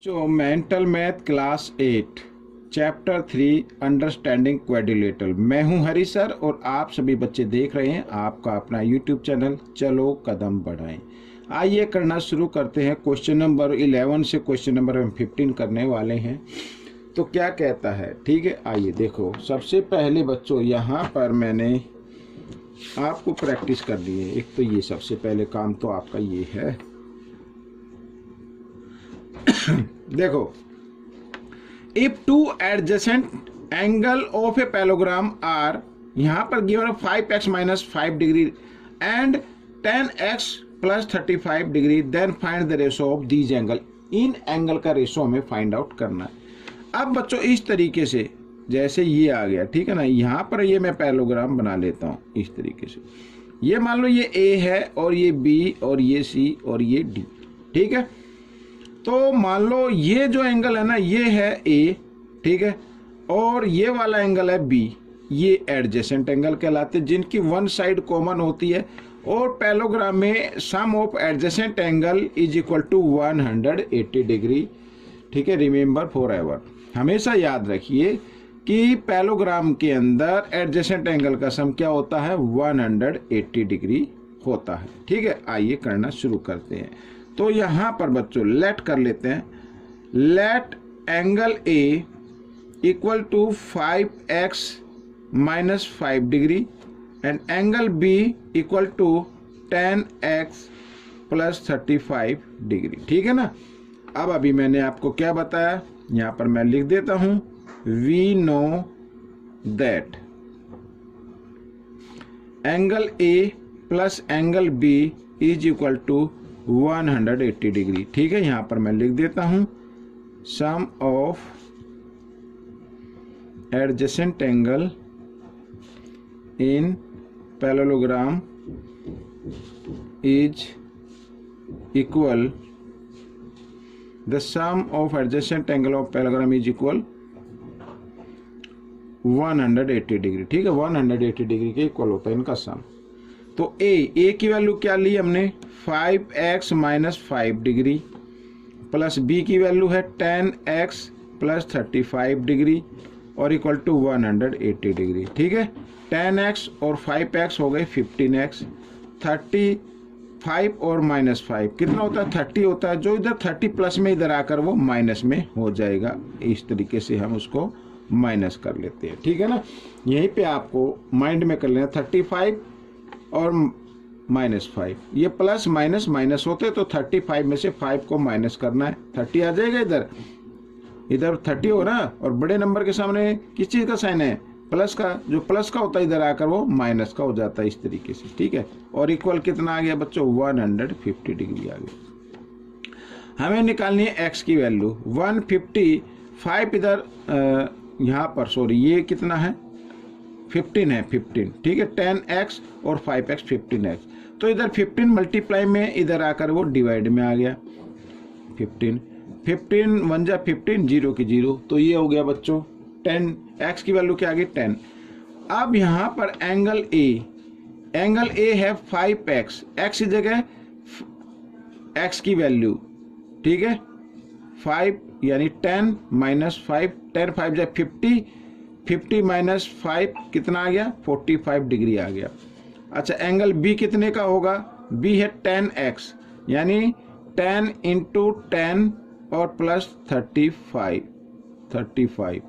जो mental math class 8 chapter 3 understanding quadrilateral. मैं हूं हरी सर और आप सभी बच्चे देख रहे हैं आपका अपना यूट्यूब चैनल चलो कदम बढ़ाएं। आइए करना शुरू करते हैं। क्वेश्चन नंबर 11 से क्वेश्चन नंबर 15 करने वाले हैं। तो क्या कहता है, ठीक है। आइए देखो, सबसे पहले बच्चों यहाँ पर मैंने आपको प्रैक्टिस कर ली है। एक तो ये सबसे पहले काम तो आपका ये है देखो, if two adjacent angle of a parallelogram are, यहां पर given 5x minus 5 degree and 10x plus 35 degree, then find the ratio of these angle. इन एंगल का रेशो हमें फाइंड आउट करना है। अब बच्चों इस तरीके से, जैसे ये आ गया, ठीक है ना, यहां पर ये मैं पैलोग्राम बना लेता हूं इस तरीके से। ये मान लो ये A है और ये B और ये C और ये D, ठीक है। तो मान लो ये जो एंगल है ना, ये है A, ठीक है, और ये वाला एंगल है B। ये एडजेसेंट एंगल कहलाते हैं, जिनकी वन साइड कॉमन होती है। और पैलोग्राम में sum of adjacent angle is equal to 180 degree, ठीक है। रिमेंबर फॉर एवर, हमेशा याद रखिए कि पैलोग्राम के अंदर एडजेसेंट एंगल का सम क्या होता है, 180 डिग्री होता है, ठीक है। आइए करना शुरू करते हैं। तो यहां पर बच्चों लेट कर लेते हैं। Let angle A equal to 5x minus 5 degree and angle B equal to 10x plus 35 degree, ठीक है ना। अब अभी मैंने आपको क्या बताया, यहां पर मैं लिख देता हूं, we know that angle A plus angle B is equal to 180 degree, ठीक है। यहां पर मैं लिख देता हूं, sum of adjacent angle in parallelogram is equal, the sum of adjacent angle of parallelogram is equal 180 degree, ठीक है। 180 डिग्री के इक्वल होता है इनका सम। तो A की वैल्यू क्या ली हमने, 5x minus 5 degree, plus B की वैल्यू है 10x प्लस 35 डिग्री और इक्वल टू 180 डिग्री, ठीक है। 10x और 5x हो गए 15x, 35 और माइनस 5 कितना होता है, 30 होता है। जो इधर 30 प्लस में इधर आकर वो माइनस में हो जाएगा। इस तरीके से हम उसको माइनस कर लेते हैं, ठीक है ना। यहीं पे आपको माइंड में कर लेना, 35 और माइनस 5, ये प्लस माइनस माइनस होते तो 35 में से 5 को माइनस करना है, 30 आ जाएगा। इधर इधर 30 हो ना, और बड़े नंबर के सामने किस चीज का साइन है, प्लस का। जो प्लस का होता है इधर आकर वो माइनस का हो जाता है, इस तरीके से, ठीक है। और इक्वल कितना आ गया बच्चों, 150 डिग्री आ गया। हमें निकालनी है x की वैल्यू 155 इधर यहाँ पर, सॉरी ये कितना है, 15 है, 15, ठीक है। 10x और 5x 15x, तो इधर 15 मल्टीप्लाई में इधर आकर वो डिवाइड में आ गया। 15 1 जा 15, 0 की 0, तो ये हो गया बच्चों 10। x की वैल्यू क्या आ गई, 10। अब यहाँ पर एंगल A है 5x, x की जगह x की वैल्यू, ठीक है, 5 यानी 10 माइनस 5, 10 5 जा 50, 50 माइनस 5 कितना आ गया, 45 डिग्री आ गया। अच्छा, एंगल B कितने का होगा, B है 10x यानी 10 इंटू 10 और प्लस 35,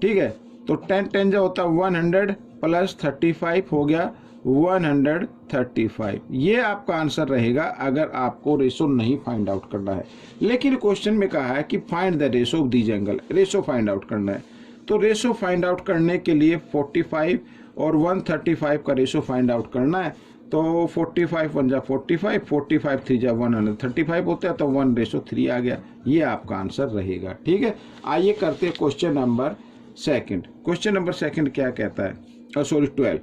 ठीक है। तो 10 10 जो होता है 100 प्लस 35 हो गया 135। ये आपका आंसर रहेगा अगर आपको रेशो नहीं फाइंड आउट करना है। लेकिन क्वेश्चन में कहा है कि find the ratio of these angle, ratio find out करना है। तो रेशो फाइंड आउट करने के लिए 45 और 135 का रेशो फाइंड आउट करना है। तो 45 1 जा 45, 45 3 जा 135 होता है, तो 1:3 आ गया। ये आपका आंसर रहेगा, ठीक है। आइए करते हैं क्वेश्चन नंबर 2। क्वेश्चन नंबर 2 क्या कहता है, 12,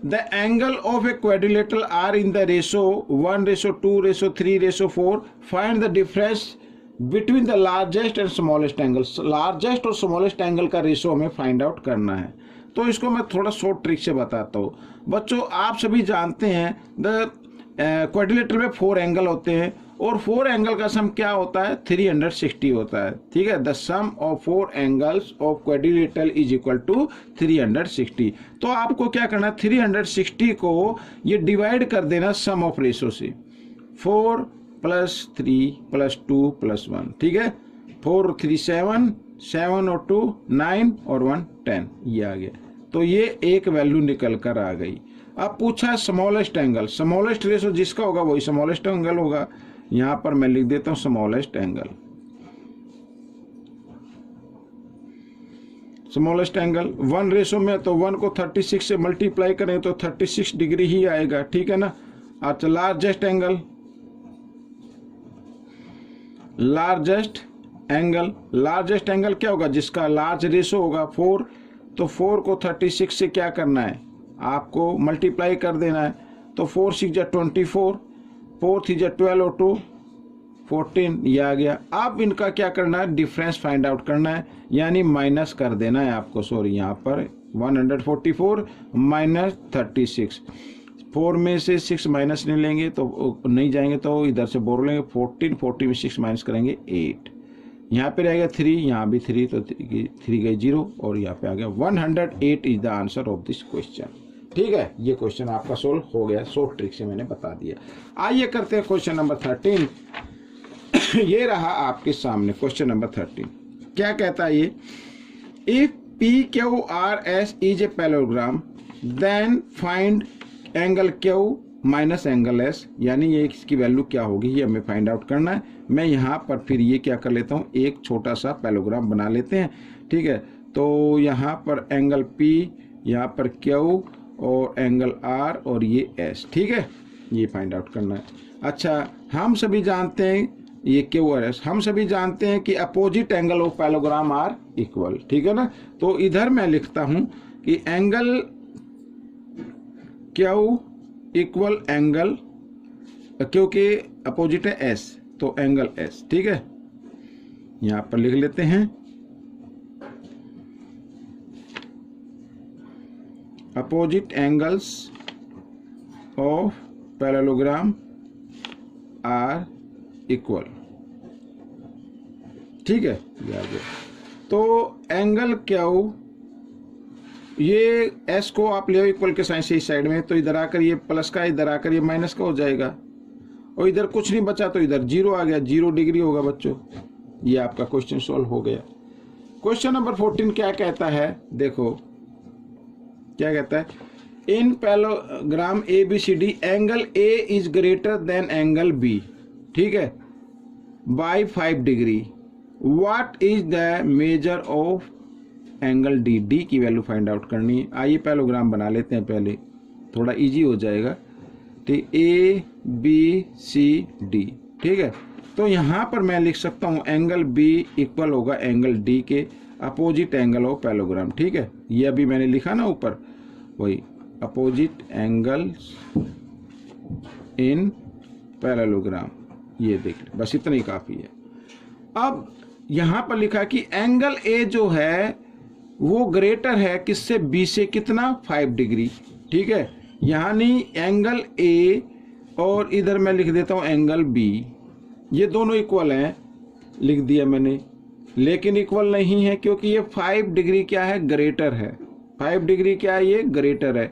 the angle of a quadrilateral are in the ratio 1:2:3:4, find the difference between the largest and smallest angle. Largest और स्मॉलेस्ट एंगल का रेशो हमें फाइंड आउट करना है। तो इसको मैं थोड़ा शॉर्ट ट्रिक से बताता हूँ। बच्चों आप सभी जानते हैं द क्वाड्रिलेटरल में 4 एंगल होते हैं और 4 एंगल का सम क्या होता है, 360 होता है। ठीक है, the sum of 4 angles of quadrilateral is equal to 360। तो आपको क्या करना, 360 को ये डिवाइड कर देना सम ऑफ रेशो से, 4 + 3 + 2 + 1। ठीक है, 4 × 3 7, 7 और 2 9 और 1 10, ये आ गया। तो ये एक वैल्यू निकल कर आ गई। अब पूछा स्मॉलेस्ट एंगल, स्मॉलेस्ट रेशो जिसका होगा वही स्मॉलेस्ट एंगल होगा। यहां पर मैं लिख देता हूं स्मॉलेस्ट एंगल। स्मॉलेस्ट एंगल 1 में, तो 1 को 36 से मल्टीप्लाई करें तो 36 डिग्री ही आएगा। ठीक है ना। अच्छा, लार्जेस्ट एंगल, लार्जेस्ट एंगल क्या होगा, जिसका लार्ज रेशो होगा 4, तो 4 को 36 से क्या करना है, आपको मल्टीप्लाई कर देना है। तो 4 × 6 = 24, 4 × 3 = 12 और 2 14, ये आ गया। अब इनका क्या करना है, डिफरेंस फाइंड आउट करना है, यानी माइनस कर देना है आपको। सॉरी, यहाँ पर 144 - 36, 4 में से 6 माइनस नहीं लेंगे तो नहीं जाएंगे, तो इधर से बोल लेंगे 14, 40 में 6 माइनस करेंगे 8, यहाँ पे रहेगा 3, यहाँ भी 3, तो 3 गई 0 और यहाँ पे आ गया 108 is the answer of this question. ठीक है, ये क्वेश्चन आपका सोल्व हो गया, शॉर्ट ट्रिक से मैंने बता दिया। आइए करते हैं क्वेश्चन नंबर 13। ये रहा आपके सामने क्वेश्चन नंबर 13। क्या कहता है ये, if PQRS is a parallelogram then find angle Q minus angle S, यानी ये इसकी वैल्यू क्या होगी, ये हमें फाइंड आउट करना है। मैं यहाँ पर फिर ये क्या कर लेता हूँ, एक छोटा सा पैरेललोग्राम बना लेते हैं। ठीक है, तो यहाँ पर एंगल P, यहाँ पर Q और एंगल R और ये S। ठीक है, ये फाइंड आउट करना है। अच्छा, हम सभी जानते हैं ये Q और S, हम सभी जानते हैं कि opposite angle of parallelogram are equal. ठीक है ना। तो इधर मैं लिखता हूं कि एंगल Q इक्वल एंगल, क्योंकि अपोजिट है S, तो एंगल S। ठीक है, यहां पर लिख लेते हैं opposite angles of parallelogram are equal. ठीक है, ये आ गया। तो एंगल Q, ये S को आप ले इक्वल के साइन से इस साइड में, तो इधर आकर ये प्लस का, इधर आकर ये माइनस का हो जाएगा, और इधर कुछ नहीं बचा तो इधर 0 आ गया, 0 डिग्री होगा बच्चों। ये आपका क्वेश्चन सॉल्व हो गया। क्वेश्चन नंबर 14 क्या कहता है, देखो क्या कहता है, in parallelogram ABCD angle A is greater than angle B, ठीक है, by 5 degree. What is the measure of angle D, D की वैल्यू फाइंड आउट करनी है। आइए पैरेललोग्राम बना लेते हैं, पहले थोड़ा इजी हो जाएगा। ठीक, ABCD। ठीक है, तो यहाँ पर मैं लिख सकता हूँ एंगल B इक्वल होगा एंगल D के अपोजिट एंगल ऑफ पैरेललोग्राम। ठीक है, ये अभी मैंने लिखा ना ऊपर, वही अपोजिट एंगल्स इन पैरेललोग्राम, ये देख ले, बस इतना ही काफी है। अब यहां पर लिखा कि एंगल A जो है वो ग्रेटर है किससे, B से, कितना, 5 डिग्री। ठीक है, यानी एंगल A और इधर मैं लिख देता हूं एंगल B, ये दोनों इक्वल हैं, लिख दिया मैंने, लेकिन इक्वल नहीं है क्योंकि ये 5 डिग्री क्या है, ग्रेटर है। 5 डिग्री क्या है, ये ग्रेटर है।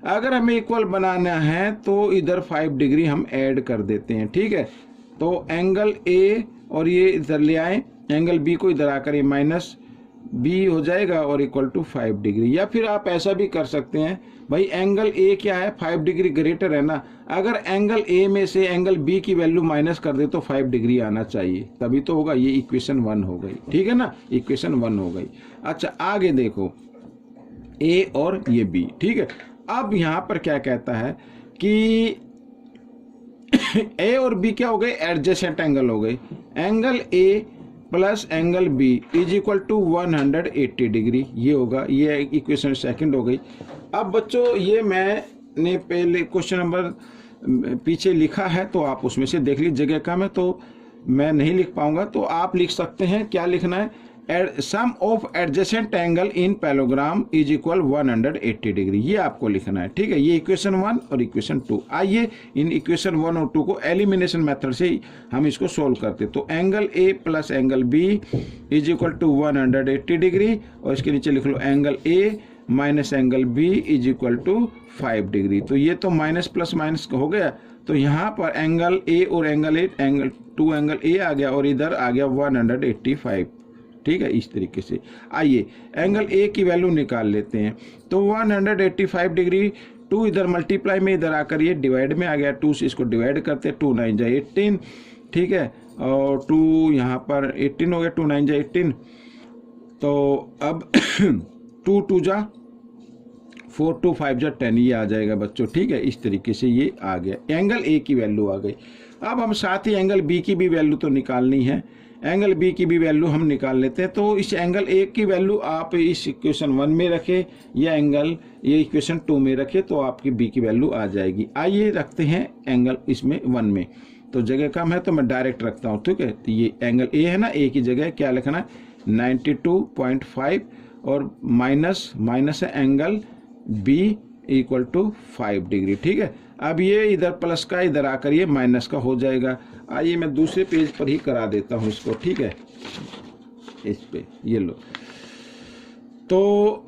अगर हमें इक्वल बनाना है तो इधर 5 डिग्री हम ऐड कर देते हैं। ठीक है, तो एंगल A और ये इधर ले आए, एंगल B को इधर आकर ये माइनस B हो जाएगा और इक्वल टू 5 डिग्री। या फिर आप ऐसा भी कर सकते हैं, भाई एंगल A क्या है, 5 डिग्री ग्रेटर है ना, अगर एंगल A में से एंगल B की वैल्यू माइनस कर दे तो 5 डिग्री आना चाहिए, तभी तो होगा। ये इक्वेशन 1 हो गई। ठीक है ना, इक्वेशन 1 हो गई। अच्छा, आगे देखो A और ये B। ठीक है, अब यहां पर क्या कहता है कि A और B क्या हो गए, एडजेसेंट एंगल हो गए। Angle A plus angle B is equal to 180 degree, ये होगा। ये इक्वेशन सेकंड हो गई। अब बच्चों ये मैंने पहले क्वेश्चन नंबर पीछे लिखा है, तो आप उसमें से देख लीजिए, जगह कम है तो मैं नहीं लिख पाऊंगा, तो आप लिख सकते हैं। क्या लिखना है sum of adjacent angle in parallelogram is equal 180 degree, ये आपको लिखना है। ठीक है, ये इक्वेशन 1 और इक्वेशन 2। आइए इन इक्वेशन 1 और 2 को एलिमिनेशन मेथड से हम इसको सोल्व करते। तो angle A plus angle B is equal to 180 degree, और इसके नीचे लिख लो angle A minus angle B is equal to 5 degree. तो ये तो माइनस प्लस माइनस हो गया, तो यहाँ पर एंगल ए और एंगल 2 एंगल ए आ गया और इधर आ गया 185। ठीक है, इस तरीके से। आइए एंगल ए की वैल्यू निकाल लेते हैं। तो 185 डिग्री, 2 इधर मल्टीप्लाई में इधर आकर ये डिवाइड में आ गया, 2 से इसको डिवाइड करते, 2 9 जा 18। ठीक है, और 2 यहाँ पर 18 हो गया, 2 9 जा 18। तो अब 2 2 जा 4, 2 5 जा 10, ये आ जाएगा बच्चों। ठीक है, इस तरीके से ये आ गया, एंगल ए की वैल्यू आ गई। अब हम साथ ही एंगल बी की भी वैल्यू तो निकालनी है, एंगल बी की भी वैल्यू हम निकाल लेते हैं। तो इस एंगल ए की वैल्यू आप इस इक्वेशन 1 में रखें या एंगल ये इक्वेशन 2 में रखें, तो आपकी बी की वैल्यू आ जाएगी। आइए रखते हैं एंगल इसमें 1 में, तो जगह कम है तो मैं डायरेक्ट रखता हूँ। ठीक है, तो ये एंगल ए है ना, ए की जगह क्या लिखना है 92.5 और माइनस है angle B equal to 5 degree. ठीक है, अब ये इधर प्लस का इधर आकर ये माइनस का हो जाएगा। आइए मैं दूसरे पेज पर ही करा देता हूँ इसको। ठीक है, इस पे ये लो, तो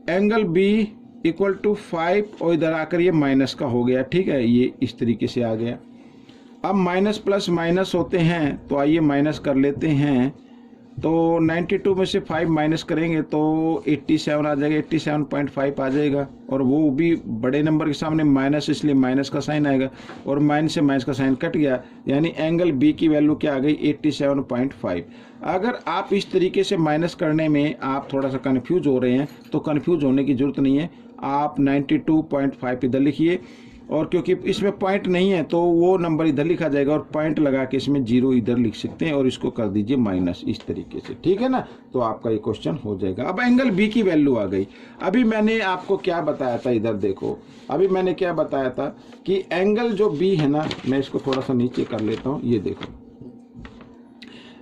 एंगल बी इक्वल टू 5 और इधर आकर ये माइनस का हो गया। ठीक है, ये इस तरीके से आ गया। अब माइनस प्लस माइनस होते हैं, तो आइए माइनस कर लेते हैं। तो 92 में से 5 माइनस करेंगे तो 87 आ जाएगा, 87.5 आ जाएगा, और वो भी बड़े नंबर के सामने माइनस, इसलिए माइनस का साइन आएगा, और माइनस से माइनस का साइन कट गया, यानी एंगल बी की वैल्यू क्या आ गई 87.5। अगर आप इस तरीके से माइनस करने में आप थोड़ा सा कन्फ्यूज हो रहे हैं, तो कन्फ्यूज होने की जरूरत नहीं है, आप 92.5 इधर लिखिए, और क्योंकि इसमें पॉइंट नहीं है तो वो नंबर इधर लिखा जाएगा, और पॉइंट लगा के इसमें 0 इधर लिख सकते हैं, और इसको कर दीजिए माइनस इस तरीके से। ठीक है ना, तो आपका ये क्वेश्चन हो जाएगा। अब एंगल बी की वैल्यू आ गई। अभी मैंने आपको क्या बताया था, इधर देखो, अभी मैंने क्या बताया था कि एंगल जो बी है ना, मैं इसको थोड़ा सा नीचे कर लेता हूँ, ये देखो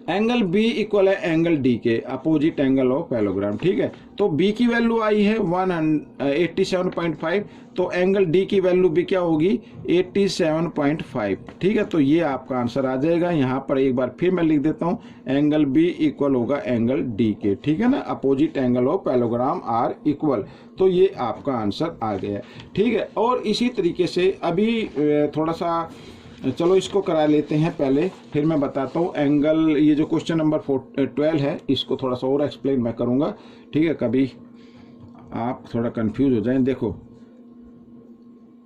एंगल बी इक्वल है एंगल डी के, अपोजिट एंगल ऑफ पैलोग्राम। ठीक है, तो बी की वैल्यू आई है 187.5, तो एंगल डी की वैल्यू भी क्या होगी 87.5। ठीक है, तो ये आपका आंसर आ जाएगा। यहाँ पर एक बार फिर मैं लिख देता हूँ, एंगल बी इक्वल होगा एंगल डी के। ठीक है ना, opposite angle of parallelogram are equal, तो ये आपका आंसर आ गया। ठीक है, और इसी तरीके से अभी थोड़ा सा चलो इसको करा लेते हैं पहले, फिर मैं बताता हूँ एंगल। ये जो क्वेश्चन नंबर 12 है, इसको थोड़ा सा और एक्सप्लेन मैं करूँगा। ठीक है, कभी आप थोड़ा कंफ्यूज हो जाएं। देखो,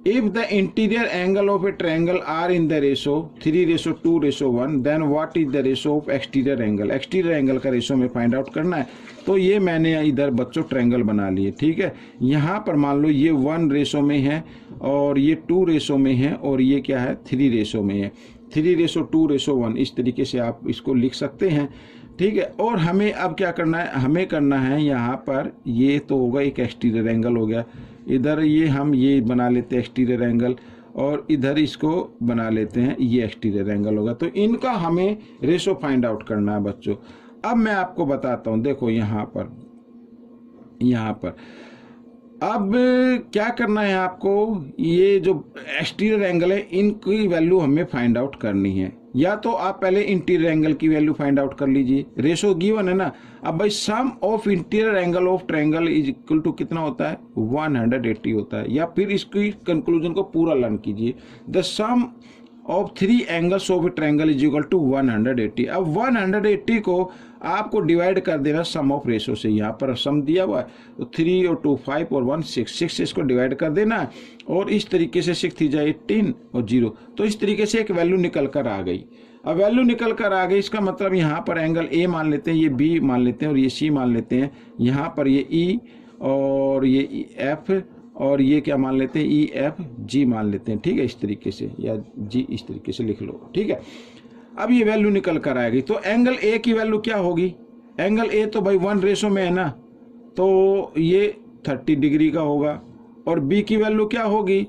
if the interior angle of a triangle are in the ratio 3:2:1, then what is the ratio of exterior angle. Exterior angle का रेशो में फाइंड आउट करना है। तो ये मैंने इधर बच्चों ट्रायंगल बना लिए। ठीक है, यहाँ पर मान लो ये 1 रेशो में है, और ये 2 रेशो में है, और ये क्या है 3 रेशो में है, 3:2:1, इस तरीके से आप इसको लिख सकते हैं। ठीक है, और हमें अब क्या करना है, हमें करना है यहाँ पर, ये तो होगा एक एक्सटीरियर एंगल हो गया, इधर ये हम ये बना लेते हैं एक्सटीरियर एंगल, और इधर इसको बना लेते हैं ये एक्सटीरियर एंगल होगा। तो इनका हमें रेशो फाइंड आउट करना है बच्चों। अब मैं आपको बताता हूँ, देखो यहाँ पर अब क्या करना है आपको, ये जो एक्सटीरियर एंगल है इनकी वैल्यू हमें फाइंड आउट करनी है। या तो आप पहले इंटीरियर एंगल की वैल्यू फाइंड आउट कर लीजिए, रेशो गिवन है ना। अब भाई sum of interior angle of triangle is equal to कितना होता है 180 होता है। या फिर इसकी कंक्लूजन को पूरा लर्न कीजिए, the sum of 3 angles of a triangle is equal to 180। अब 180 को आपको डिवाइड कर देना सम ऑफ रेशो से। यहाँ पर सम दिया हुआ है, तो 3 और 2 5 और 1 6 से इसको डिवाइड कर देना है, और इस तरीके से 6 3 जा 18 और 0, तो इस तरीके से एक वैल्यू निकल कर आ गई। अब वैल्यू निकल कर आ गई, इसका मतलब यहाँ पर एंगल ए मान लेते हैं, ये बी मान लेते हैं, और ये सी मान लेते हैं। यहाँ पर ये ई और ये एफ, और ये क्या मान लेते हैं ई एफ जी मान लेते हैं। ठीक है, इस तरीके से, या जी इस तरीके से लिख लो। ठीक है, अब ये वैल्यू निकल कर आएगी। तो एंगल ए की वैल्यू क्या होगी, एंगल ए तो भाई 1 रेशो में है ना, तो ये 30 डिग्री का होगा। और बी की वैल्यू क्या होगी,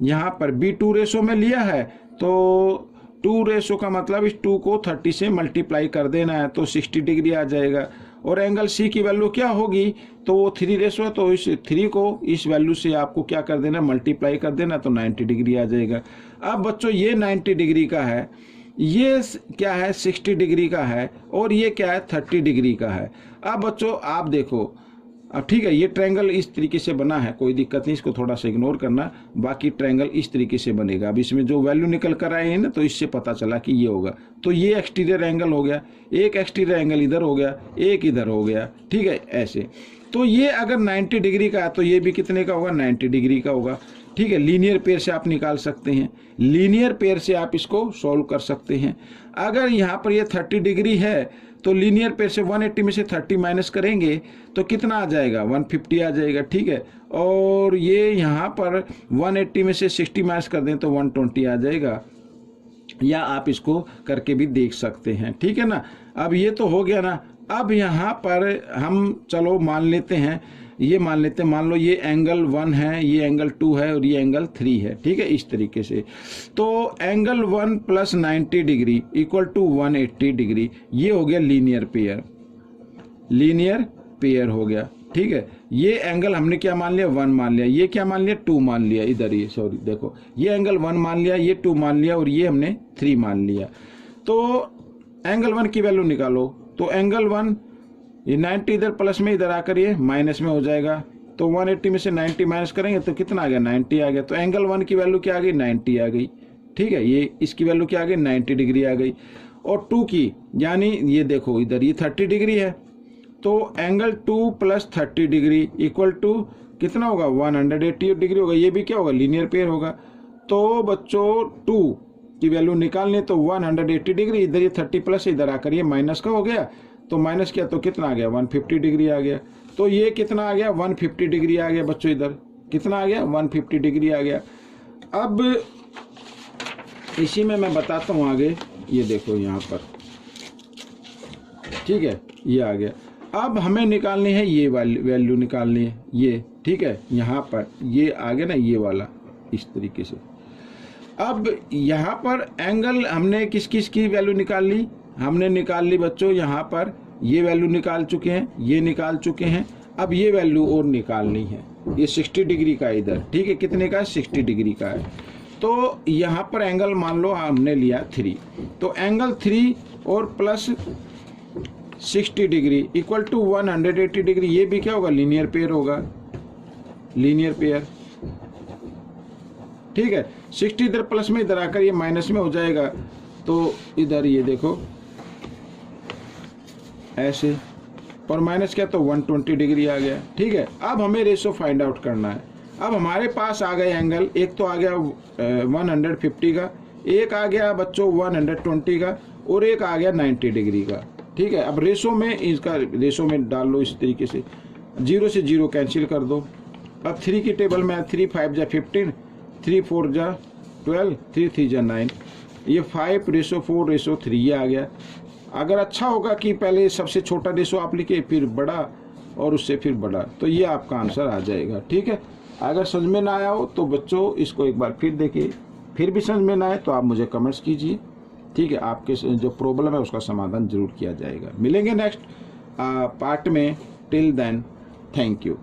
यहाँ पर बी 2 रेशो में लिया है, तो 2 रेशो का मतलब इस 2 को 30 से मल्टीप्लाई कर देना है, तो 60 डिग्री आ जाएगा। और एंगल सी की वैल्यू क्या होगी, तो वो 3 रेशो, तो इस 3 को इस वैल्यू से आपको क्या कर देना, मल्टीप्लाई कर देना, तो 90 डिग्री आ जाएगा। अब बच्चों ये 90 डिग्री का है, ये क्या है 60 डिग्री का है, और ये क्या है 30 डिग्री का है। अब बच्चों आप देखो, अब ठीक है, ये ट्रायंगल इस तरीके से बना है, कोई दिक्कत नहीं, इसको थोड़ा सा इग्नोर करना, बाकी ट्रायंगल इस तरीके से बनेगा। अब इसमें जो वैल्यू निकल कर आए हैं ना, तो इससे पता चला कि ये होगा। तो ये एक्सटीरियर एंगल हो गया, एक एक्सटीरियर एंगल इधर हो गया, एक इधर हो गया, ठीक है ऐसे। तो ये अगर 90 डिग्री का है तो ये भी कितने का होगा, 90 डिग्री का होगा, ठीक है। लीनियर पेयर से आप निकाल सकते हैं, लीनियर पेयर से आप इसको सॉल्व कर सकते हैं। अगर यहाँ पर ये 30 डिग्री है तो लीनियर पेयर से 180 में से 30 माइनस करेंगे तो कितना आ जाएगा, 150 आ जाएगा, ठीक है। और ये यहाँ पर 180 में से 60 माइनस कर दें तो 120 आ जाएगा, या आप इसको करके भी देख सकते हैं, ठीक है ना। अब ये तो हो गया ना। अब यहाँ पर हम चलो मान लेते हैं, ये मान लेते हैं, मान लो ये एंगल 1 है, ये एंगल 2 है और ये एंगल 3 है, ठीक है, इस तरीके से। तो angle 1 plus 90 degree equal to 180 degree, ये हो गया लीनियर पेयर, लीनियर पेयर हो गया, ठीक है। ये एंगल हमने क्या मान लिया, 1 मान लिया, ये क्या मान लिया, 2 मान लिया, इधर ये सॉरी देखो, ये एंगल 1 मान लिया, ये 2 मान लिया और ये हमने 3 मान लिया। तो एंगल 1 की वैल्यू निकालो, तो एंगल 1 ये 90 इधर प्लस में, इधर आकर ये माइनस में हो जाएगा, तो 180 में से 90 माइनस करेंगे तो कितना आ गया, 90 आ गया। तो एंगल 1 की वैल्यू क्या आ गई, 90 आ गई, ठीक है। ये इसकी वैल्यू क्या आ गई, 90 डिग्री आ गई। और 2 की, यानी ये देखो इधर ये 30 डिग्री है, तो angle 2 plus 30 degree equal to कितना होगा, 180 डिग्री होगा। ये भी क्या होगा, लीनियर पेयर होगा। तो बच्चों 2 की वैल्यू निकालने तो 180 डिग्री, इधर ये 30 प्लस, इधर आकर ये माइनस का हो गया, तो माइनस किया तो कितना आ गया, 150 डिग्री आ गया। तो ये कितना आ गया, 150 डिग्री आ गया बच्चों, इधर कितना आ गया, 150 डिग्री आ गया। अब इसी में मैं बताता हूँ आगे, ये देखो यहाँ पर, ठीक है, ये आ गया। अब हमें निकालनी है ये वैल्यू निकालनी है, ये ठीक है, यहाँ पर ये आ गया ना, ये वाला इस तरीके से। अब यहाँ पर एंगल हमने किस किस की वैल्यू निकाल ली, हमने निकाल ली बच्चों, यहाँ पर ये वैल्यू निकाल चुके हैं, ये निकाल चुके हैं। अब ये वैल्यू और निकालनी है, ये 60 डिग्री का इधर, ठीक है, कितने का है, 60 डिग्री का है। तो यहाँ पर एंगल मान लो हमने लिया 3, तो एंगल 3 और plus 60 degree equal to 180 degree, ये भी क्या होगा, लीनियर पेयर होगा, लीनियर पेयर, ठीक है। 60 इधर प्लस में, इधर आकर ये माइनस में हो जाएगा, तो इधर ये देखो ऐसे, और माइनस क्या, तो 120 डिग्री आ गया, ठीक है। अब हमें रेशो फाइंड आउट करना है। अब हमारे पास आ गए एंगल, एक तो आ गया 150 का, एक आ गया बच्चों 120 का, और एक आ गया 90 डिग्री का, ठीक है। अब रेशो में, इसका रेशो में डाल लो इस तरीके से, 0 से 0 कैंसिल कर दो। अब 3 की टेबल में 3 5 जा 15, 3 4 जा 12, 3 3 जा 9, ये 5:4:3 ये आ गया। अगर अच्छा होगा कि पहले सबसे छोटा रेशो आप लिखे, फिर बड़ा, और उससे फिर बड़ा, तो ये आपका आंसर आ जाएगा, ठीक है। अगर समझ में ना आया हो तो बच्चों इसको एक बार फिर देखिए, फिर भी समझ में ना आए तो आप मुझे कमेंट्स कीजिए, ठीक है। आपके जो प्रॉब्लम है उसका समाधान जरूर किया जाएगा। मिलेंगे नेक्स्ट पार्ट में, टिल देन थैंक यू।